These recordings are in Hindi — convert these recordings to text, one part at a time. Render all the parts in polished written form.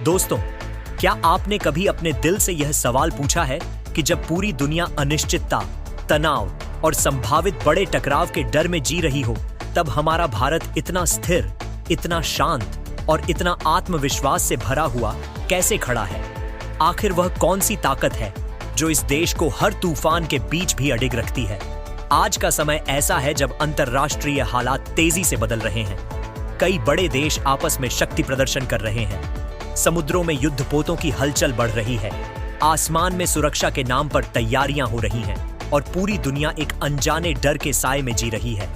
दोस्तों, क्या आपने कभी अपने दिल से यह सवाल पूछा है कि जब पूरी दुनिया अनिश्चितता, तनाव और संभावित बड़े टकराव के डर में जी रही हो, तब हमारा भारत इतना स्थिर, इतना शांत और इतना आत्मविश्वास से भरा हुआ कैसे खड़ा है? आखिर वह कौन सी ताकत है जो इस देश को हर तूफान के बीच भी अडिग रखती है? आज का समय ऐसा है जब अंतर्राष्ट्रीय हालात तेजी से बदल रहे हैं। कई बड़े देश आपस में शक्ति प्रदर्शन कर रहे हैं। समुद्रों में युद्धपोतों की हलचल बढ़ रही है। आसमान में सुरक्षा के नाम पर तैयारियां हो रही हैं और पूरी दुनिया एक अनजाने डर के साए में जी रही है।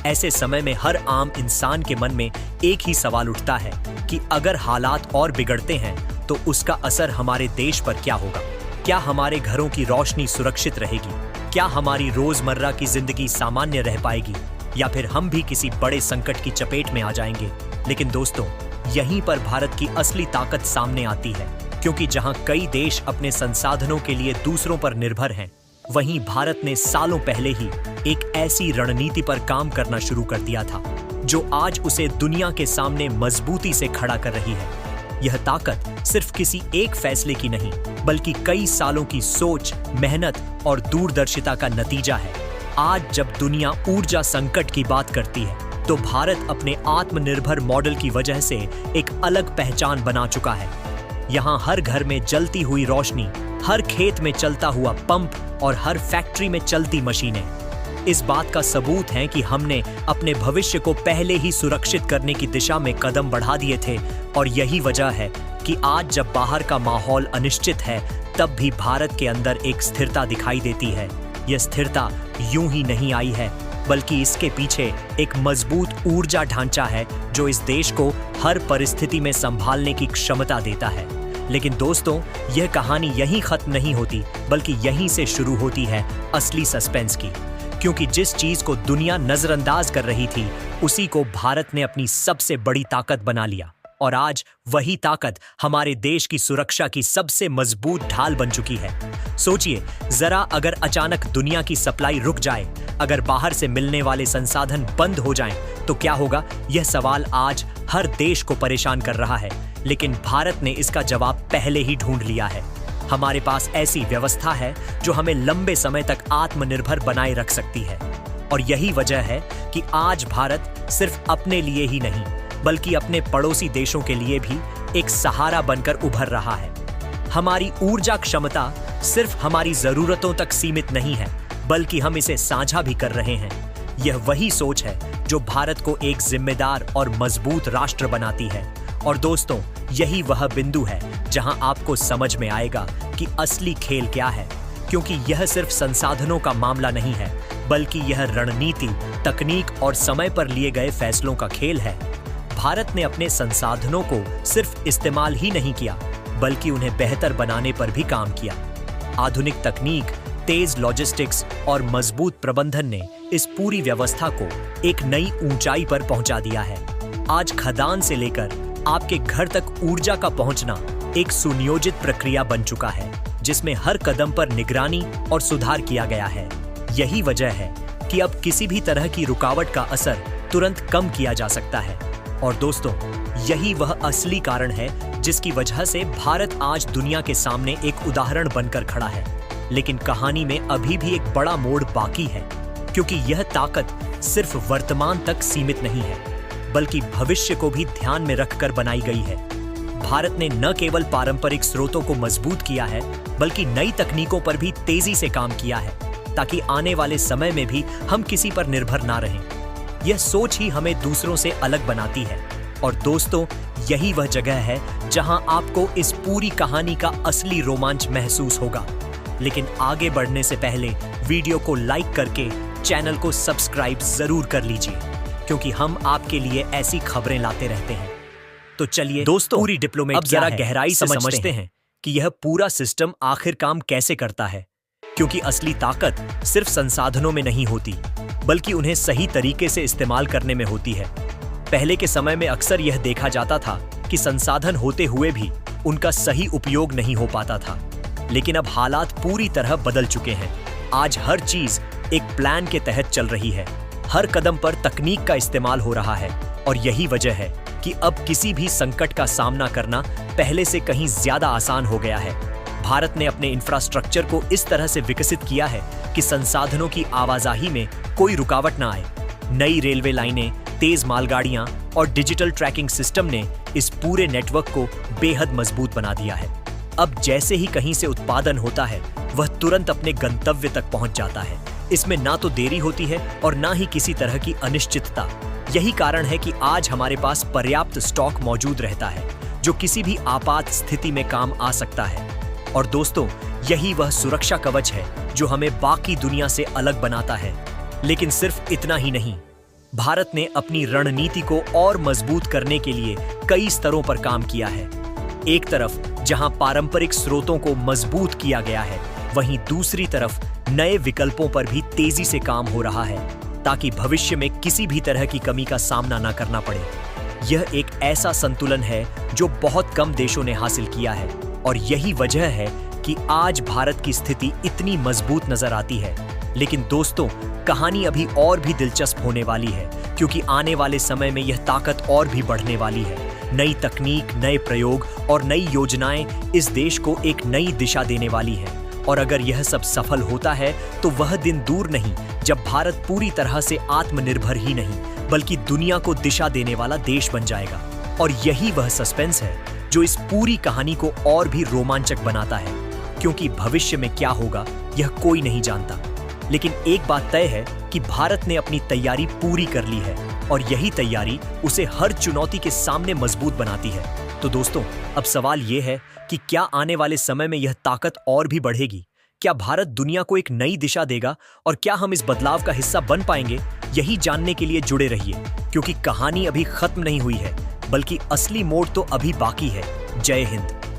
ऐसे समय में हर आम इंसान के मन में एक ही सवाल उठता है कि अगर हालात और बिगड़ते हैं तो उसका असर हमारे देश पर क्या होगा? क्या हमारे घरों की रोशनी सुरक्षित रहेगी? क्या हमारी रोजमर्रा की जिंदगी सामान्य रह पाएगी? या फिर हम भी किसी बड़े संकट की चपेट में आ जाएंगे? लेकिन दोस्तों, यहीं पर भारत की असली ताकत सामने आती है, क्योंकि जहां कई देश अपने संसाधनों के लिए दूसरों पर निर्भर हैं, वहीं भारत ने सालों पहले ही एक ऐसी रणनीति पर काम करना शुरू कर दिया था जो आज उसे दुनिया के सामने मजबूती से खड़ा कर रही है। यह ताकत सिर्फ किसी एक फैसले की नहीं, बल्कि कई सालों की सोच, मेहनत और दूरदर्शिता का नतीजा है। आज जब दुनिया ऊर्जा संकट की बात करती है, तो भारत अपने आत्मनिर्भर मॉडल की वजह से एक अलग पहचान बना चुका है। यहाँ हर घर में जलती हुई रोशनी, हर खेत में चलता हुआ पंप और हर फैक्ट्री में चलती मशीनें इस बात का सबूत हैं कि हमने अपने भविष्य को पहले ही सुरक्षित करने की दिशा में कदम बढ़ा दिए थे। और यही वजह है कि आज जब बाहर का माहौल अनिश्चित है, तब भी भारत के अंदर एक स्थिरता दिखाई देती है। यह स्थिरता यूं ही नहीं आई है, बल्कि इसके पीछे एक मजबूत ऊर्जा ढांचा है जो इस देश को हर परिस्थिति में संभालने की क्षमता देता है। लेकिन दोस्तों, यह कहानी यहीं खत्म नहीं होती, बल्कि यहीं से शुरू होती है असली सस्पेंस की। क्योंकि जिस चीज को दुनिया नजरअंदाज कर रही थी, उसी को भारत ने अपनी सबसे बड़ी ताकत बना लिया। और आज वही ताकत हमारे देश की सुरक्षा की सबसे मजबूत ढाल बन चुकी है। सोचिए जरा, अगर अचानक दुनिया की सप्लाई रुक जाए, अगर बाहर से मिलने वाले संसाधन बंद हो जाएं, तो क्या होगा? यह सवाल आज हर देश को परेशान कर रहा है, लेकिन भारत ने इसका जवाब पहले ही ढूंढ लिया है। हमारे पास ऐसी व्यवस्था है जो हमें लंबे समय तक आत्मनिर्भर बनाए रख सकती है। और यही वजह है कि आज भारत सिर्फ अपने लिए ही नहीं, बल्कि अपने पड़ोसी देशों के लिए भी एक सहारा बनकर उभर रहा है। हमारी ऊर्जा क्षमता सिर्फ हमारी जरूरतों तक सीमित नहीं है, बल्कि हम इसे साझा भी कर रहे हैं। यह वही सोच है जो भारत को एक जिम्मेदार और मजबूत राष्ट्र बनाती है। और दोस्तों, यही वह बिंदु है जहां आपको समझ में आएगा कि असली खेल क्या है। क्योंकि यह सिर्फ संसाधनों का मामला नहीं है, बल्कि यह रणनीति, तकनीक और समय पर लिए गए फैसलों का खेल है। भारत ने अपने संसाधनों को सिर्फ इस्तेमाल ही नहीं किया, बल्कि उन्हें बेहतर बनाने पर भी काम किया। आधुनिक तकनीक, तेज लॉजिस्टिक्स और मजबूत प्रबंधन ने इस पूरी व्यवस्था को एक नई ऊंचाई पर पहुंचा दिया है। आज खदान से लेकर आपके घर तक ऊर्जा का पहुंचना एक सुनियोजित प्रक्रिया बन चुका है, जिसमें हर कदम पर निगरानी और सुधार किया गया है। यही वजह है कि अब किसी भी तरह की रुकावट का असर तुरंत कम किया जा सकता है। और दोस्तों, यही वह असली कारण है जिसकी वजह से भारत आज दुनिया के सामने एक उदाहरण बनकर खड़ा है। लेकिन कहानी में अभी भी एक बड़ा मोड़ बाकी है, क्योंकि यह ताकत सिर्फ वर्तमान तक सीमित नहीं है, बल्कि भविष्य को भी ध्यान में रखकर बनाई गई है। भारत ने न केवल पारंपरिक स्रोतों को मजबूत किया है, बल्कि नई तकनीकों पर भी तेजी से काम किया है, ताकि आने वाले समय में भी हम किसी पर निर्भर ना रहें। यह सोच ही हमें दूसरों से अलग बनाती है। और दोस्तों, यही वह जगह है जहां आपको इस पूरी कहानी का असली रोमांच महसूस होगा। लेकिन आगे बढ़ने से पहले वीडियो को लाइक करके चैनल को सब्सक्राइब जरूर कर लीजिए, क्योंकि हम आपके लिए ऐसी खबरें लाते रहते हैं। तो चलिए दोस्तों, पूरी डिप्लोमेट अब जरा गहराई से समझते हैं कि यह पूरा सिस्टम आखिर काम कैसे करता है। क्योंकि असली ताकत सिर्फ संसाधनों में नहीं होती, बल्कि उन्हें सही तरीके से इस्तेमाल करने में होती है। पहले के समय में अक्सर यह देखा जाता था कि संसाधन होते हुए भी उनका सही उपयोग नहीं हो पाता था। लेकिन अब हालात पूरी तरह बदल चुके हैं। आज हर चीज एक प्लान के तहत चल रही है। हर कदम पर तकनीक का इस्तेमाल हो रहा है। और यही वजह है कि अब किसी भी संकट का सामना करना पहले से कहीं ज्यादा आसान हो गया है। भारत ने अपने इंफ्रास्ट्रक्चर को इस तरह से विकसित किया है कि संसाधनों की आवाजाही में कोई रुकावट ना आए। नई रेलवे लाइनें, तेज मालगाड़ियां और डिजिटल ट्रैकिंग सिस्टम ने इस पूरे नेटवर्क को बेहद मजबूत बना दिया है। अब जैसे ही कहीं से उत्पादन होता है, वह तुरंत अपने गंतव्य तक पहुंच जाता है। इसमें ना तो देरी होती है और ना ही किसी तरह की अनिश्चितता। यही कारण है कि आज हमारे पास पर्याप्त स्टॉक मौजूद रहता है, जो किसी भी आपात स्थिति में काम आ सकता है। और दोस्तों, यही वह सुरक्षा कवच है जो हमें बाकी दुनिया से अलग बनाता है। लेकिन सिर्फ इतना ही नहीं, भारत ने अपनी रणनीति को और मजबूत करने के लिए कई स्तरों पर काम किया है। एक तरफ जहां पारंपरिक स्रोतों को मजबूत किया गया है, वहीं दूसरी तरफ नए विकल्पों पर भी तेजी से काम हो रहा है, ताकि भविष्य में किसी भी तरह की कमी का सामना न करना पड़े। यह एक ऐसा संतुलन है जो बहुत कम देशों ने हासिल किया है, और यही वजह है कि आज भारत की स्थिति इतनी मजबूत नजर आती है। लेकिन दोस्तों, कहानी अभी और भी दिलचस्प होने वाली है, क्योंकि आने वाले समय में यह ताकत और भी बढ़ने वाली है। नई तकनीक, नए प्रयोग और नई योजनाएं इस देश को एक नई दिशा देने वाली हैं। और अगर यह सब सफल होता है, तो वह दिन दूर नहीं जब भारत पूरी तरह से आत्मनिर्भर ही नहीं, बल्कि दुनिया को दिशा देने वाला देश बन जाएगा। और यही वह सस्पेंस है जो इस पूरी कहानी को और भी रोमांचक बनाता है, क्योंकि भविष्य में क्या होगा यह कोई नहीं जानता। लेकिन एक बात तय है कि भारत ने अपनी तैयारी पूरी कर ली है, और यही तैयारी उसे हर चुनौती के सामने मजबूत बनाती है। तो दोस्तों, अब सवाल यह है कि क्या आने वाले समय में यह ताकत और भी बढ़ेगी? क्या भारत दुनिया को एक नई दिशा देगा, और क्या हम इस बदलाव का हिस्सा बन पाएंगे? यही जानने के लिए जुड़े रहिए, क्योंकि कहानी अभी खत्म नहीं हुई है, बल्कि असली मोड़ तो अभी बाकी है। जय हिंद।